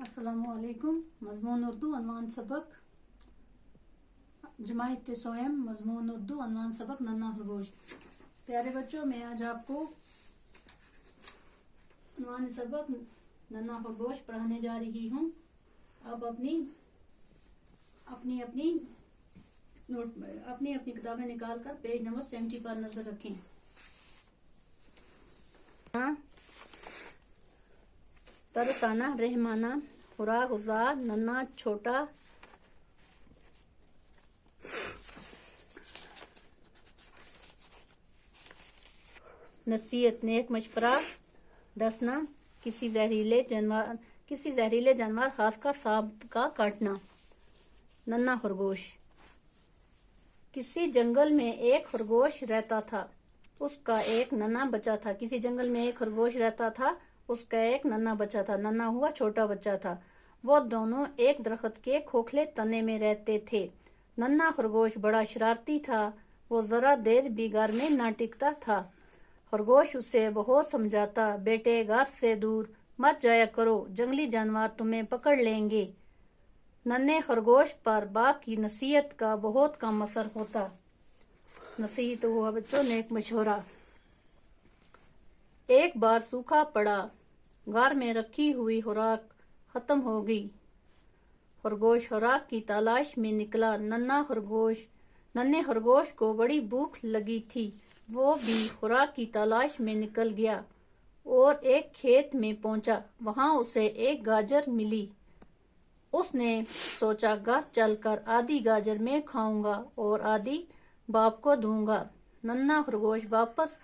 अस्सलामुअलैकुम। मजमून उर्दू अनवान सबक जमायत सोयम मजमून उर्दू अनवान सबक नन्ना खरगोश। प्यारे बच्चों, मैं आज आपको अनवान सबक नन्ना खरगोश पढ़ाने जा रही हूँ। अब अपनी किताबें निकाल कर पेज नंबर 70 पर नजर रखें। तरसाना, रहमाना, खुराक, उजाद, नन्ना, छोटा, नसीहत, नेक मशवरा, डसना, किसी जहरीले जानवर खासकर सांप का काटना। नन्ना खरगोश। किसी जंगल में एक खरगोश रहता था, उसका एक नन्हा बच्चा था। किसी जंगल में एक खरगोश रहता था, उसका एक नन्हा बच्चा था। नन्हा हुआ छोटा बच्चा था। वो दोनों एक दरख्त के खोखले तने में रहते थे। नन्हा खरगोश बड़ा शरारती था। वो जरा देर भी घर में ना टिकता था। खरगोश उसे बहुत समझाता, बेटे घर से दूर मत जाया करो, जंगली जानवर तुम्हें पकड़ लेंगे। नन्हे खरगोश पर बाप की नसीहत का बहुत कम असर होता। नसीहत हुआ बच्चों नेक मशवरा। एक बार सूखा पड़ा, घर में रखी हुई खुराक खत्म हो गई। खरगोश खुराक की तलाश में निकला। नन्हे खरगोश को बड़ी भूख लगी थी। वो भी खुराक की तलाश में निकल गया और एक खेत में पहुंचा। वहां उसे एक गाजर मिली। उसने सोचा, घर चलकर आधी गाजर मैं खाऊंगा और आधी बाप को दूंगा। नन्हा खरगोश वापस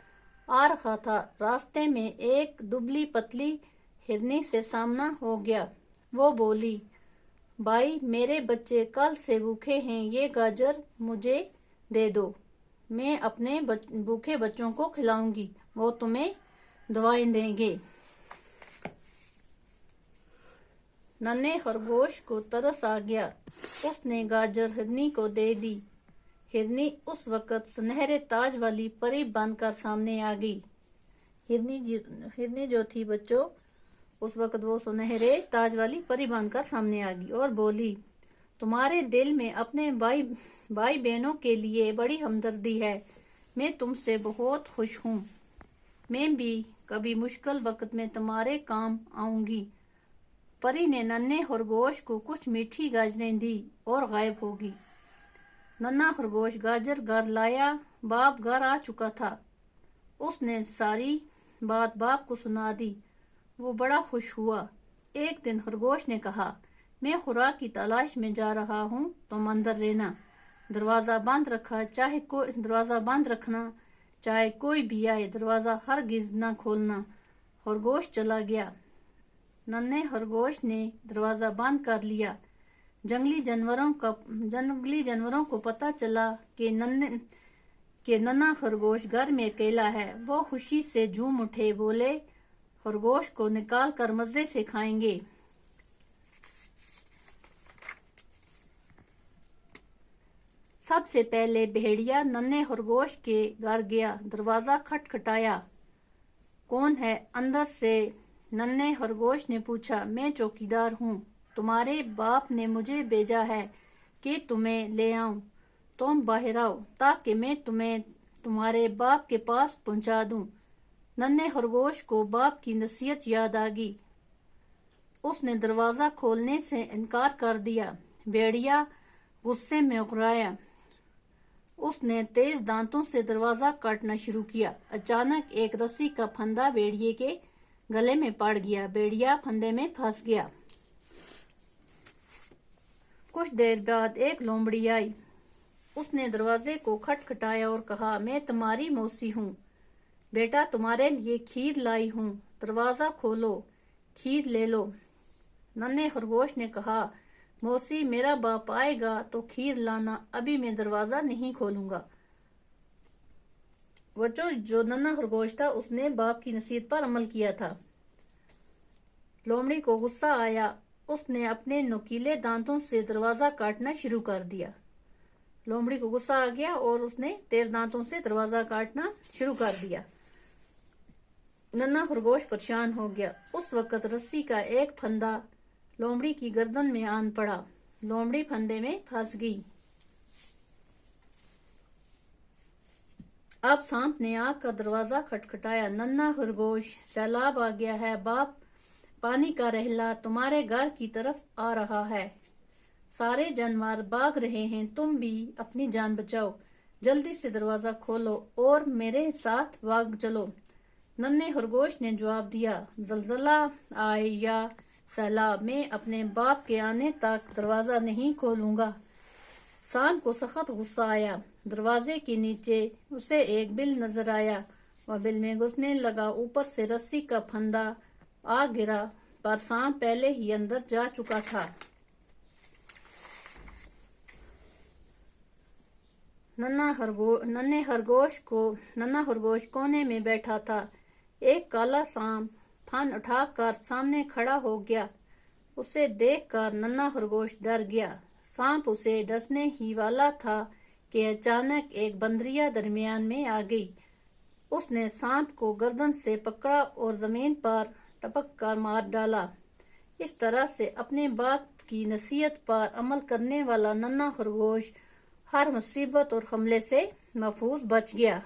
आ रहा था। रास्ते में एक दुबली पतली हिरनी से सामना हो गया। वो बोली, भाई मेरे बच्चे कल से भूखे हैं, ये गाजर मुझे दे दो। मैं अपने भूखे बच्चों को खिलाऊंगी, वो तुम्हें दवाएं देंगे। नन्हे खरगोश को तरस आ गया। उसने गाजर हिरनी को दे दी। हिरनी उस वक्त सुनहरे ताज वाली परी बनकर सामने आ गई। हिरनी जो थी बच्चों, उस वक्त वो सुनहरे ताज वाली परी बनकर सामने आ गई और बोली, तुम्हारे दिल में अपने भाई बहनों के लिए बड़ी हमदर्दी है। मैं तुमसे बहुत खुश हूँ। मैं भी कभी मुश्किल वक्त में तुम्हारे काम आऊंगी। परी ने नन्हे खरगोश को कुछ मीठी गाजरें दी और गायब हो गई। नन्हा खरगोश गाजर घर लाया। बाप घर आ चुका था। उसने सारी बात बाप को सुना दी। वो बड़ा खुश हुआ। एक दिन खरगोश ने कहा, मैं खुराक की तलाश में जा रहा हूँ, तुम अंदर रहना। दरवाजा बंद रखना, चाहे कोई भी आए, दरवाजा हरगिज न खोलना। खरगोश चला गया। नन्हे खरगोश ने दरवाजा बंद कर लिया। जंगली जानवरों को पता चला कि नन्हा खरगोश घर में अकेला है। वो खुशी से झूम उठे, बोले, खरगोश को निकाल कर मजे से खाएंगे। सबसे पहले भेड़िया नन्हे खरगोश के घर गया। दरवाजा खटखटाया। कौन है? अंदर से नन्हे खरगोश ने पूछा। मैं चौकीदार हूँ। तुम्हारे बाप ने मुझे भेजा है कि तुम्हें ले आऊं। तुम बाहर आओ ताकि मैं तुम्हें तुम्हारे बाप के पास पहुंचा दूं। नन्हे खरगोश को बाप की नसीहत याद आ गई। उसने दरवाजा खोलने से इनकार कर दिया। भेड़िया गुस्से में उकराया। उसने तेज दांतों से दरवाजा काटना शुरू किया। अचानक एक रस्सी का फंदा भेड़िए के गले में पड़ गया। भेड़िया फंदे में फंस गया। कुछ देर बाद एक लोमड़ी आई। उसने दरवाजे को खटखटाया और कहा, मैं तुम्हारी मौसी हूँ। बेटा, तुम्हारे लिए खीर लाई हूँ, दरवाजा खोलो, खीर ले लो। नन्हे खरगोश ने कहा, मौसी मेरा बाप आएगा तो खीर लाना, अभी मैं दरवाजा नहीं खोलूंगा। बच्चों, जो नन्हा खरगोश था उसने बाप की नसीहत पर अमल किया था। लोमड़ी को गुस्सा आया। उसने अपने नुकीले दांतों से दरवाजा काटना शुरू कर दिया। लोमड़ी को गुस्सा आ गया और उसने तेज दांतों से दरवाजा काटना शुरू कर दिया। नन्हा खरगोश परेशान हो गया। उस वक्त रस्सी का एक फंदा लोमड़ी की गर्दन में आन पड़ा। लोमड़ी फंदे में फंस गई। अब सांप ने आग का दरवाजा खटखटाया। नन्हा खरगोश, सैलाब आ गया है बाप, पानी का रहला तुम्हारे घर की तरफ आ रहा है। सारे जानवर भाग रहे हैं, तुम भी अपनी जान बचाओ। जल्दी से दरवाजा खोलो और मेरे साथ भाग चलो। नन्हे खरगोश ने जवाब दिया, जलजला आए या सैलाब, मैं अपने बाप के आने तक दरवाजा नहीं खोलूंगा। सांप को सख्त गुस्सा आया। दरवाजे के नीचे उसे एक बिल नजर आया। वह बिल में घुसने लगा। ऊपर से रस्सी का फंदा आ गिरा, पर सांप पहले ही अंदर जा चुका था। नन्हा खरगोश कोने में बैठा था। एक काला सांप फन उठाकर सामने खड़ा हो गया। उसे देखकर नन्हा खरगोश डर गया। सांप उसे डसने ही वाला था कि अचानक एक बंदरिया दरमियान में आ गई। उसने सांप को गर्दन से पकड़ा और जमीन पर टपक कर मार डाला। इस तरह से अपने बाप की नसीहत पर अमल करने वाला नन्हा खरगोश हर मुसीबत और हमले से महफूज बच गया।